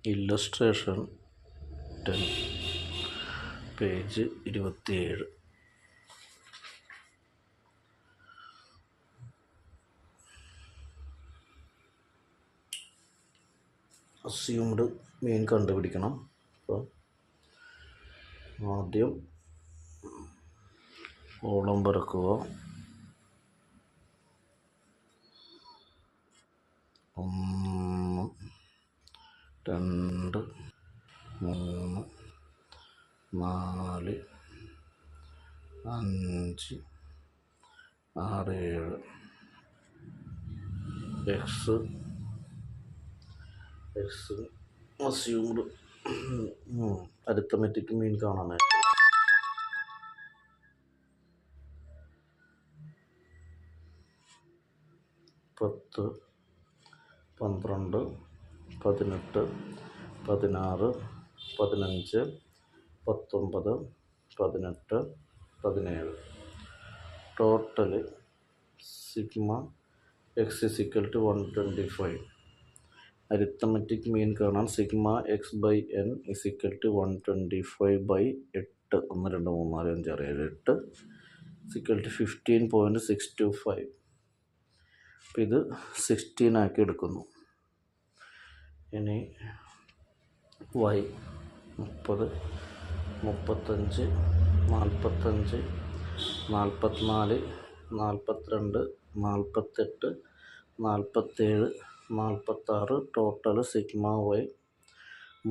Illustration 10 page 27. Assumed മീൻ കണ്ടുപിടിക്കണം. അപ്പോൾ ആദ്യം ഓളം വരക്കുക. 1 2 3 4 5 6 7 എക്സ് അസ്യൂംഡ് അരിത്തമെറ്റിക് മീൻ കാണാനായിട്ട് 10 12 18 16 15 19 18 17. Total sigma x is equal to 125. Arithmetic mean കാണാൻ sigma x by N is equal to 125/8 1 2 3 4 5 6 7 8 is equal to 15.625. അപ്പം ഇത് 16 ആക്കി എടുക്കുന്നു. ഇനി y 30 35 45 44 42 48 47 46. Total sigma y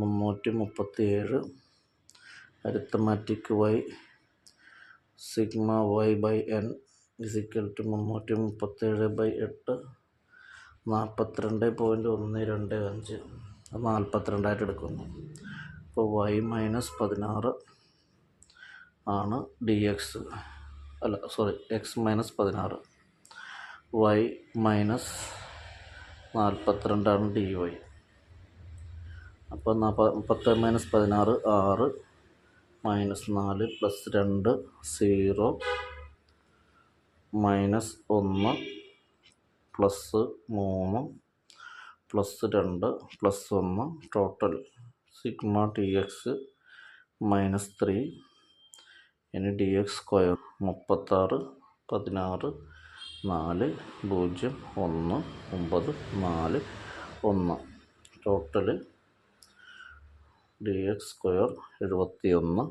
337. Arithmetic y sigma y by N is equal to 337/8 42.125. അത് 42 എടുക്കുന്നു. അപ്പോൾ y മൈനസ് 16 ആണ് D X, X minus 16, y minus 42 D Y. അപ്പോൾ 10 minus 16 6 minus 4 plus 2 0 minus 1 plus 3 plus 2 plus 1. Total sigma T X minus 3. ഇനി D X square 36 16 4 0 1 9 4 1. Total D X square 71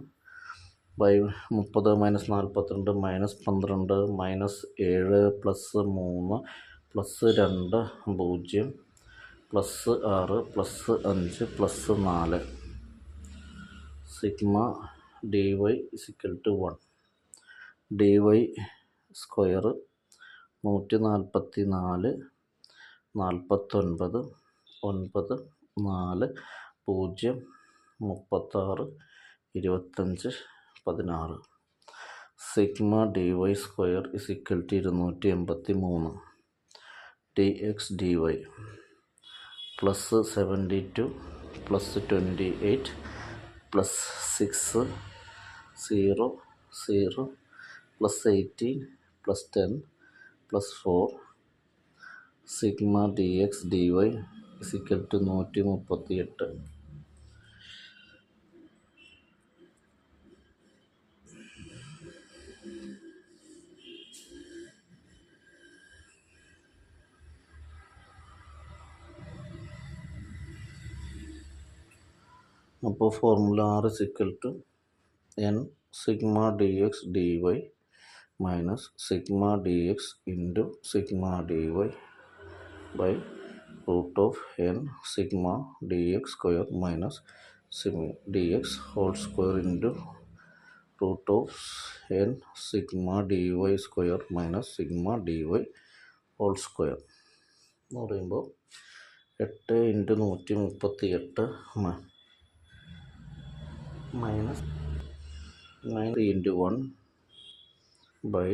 by 30 minus 42 minus 12 minus 7 plus 3 plus 2 0 plus 6 plus 5 plus 4. Sigma D Y is equal to 1. D Y square 144 49 9 4 0 36 25 16. Sigma D Y square is equal to 283. D X D Y plus 72 plus 28 plus 6 0 0 plus 18 plus 10 plus 4. Sigma D X D Y is equal to 138. അപ്പോൾ formula R is equal to N sigma D X D Y minus sigma D X into sigma D Y by root of N sigma D X square minus D X whole square into root of N sigma D Y square minus sigma D Y whole square എന്ന് പറയുമ്പോൾ 8 into 138 minus 9 into 1 by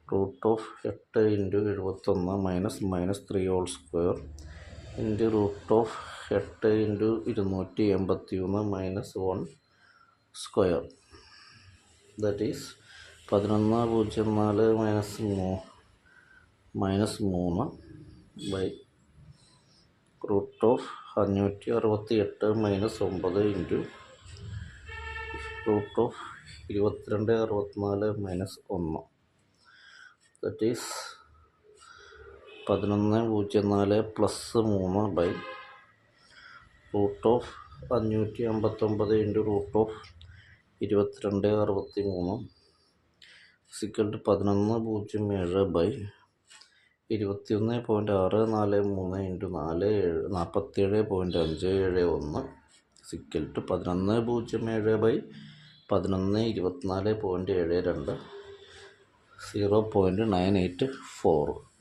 root of 8 into 71 minus 3 whole square into root of 8 into 281 minus 1 square. That is 1104 minus 3 by root of 568 minus 9 into root of 2264 minus 1 that is 1104 plus 3 by root of 559 into root of 2263 is equal to 1107 by 21.643 into 47.571 is equal to 1107 by 1124.72 0.984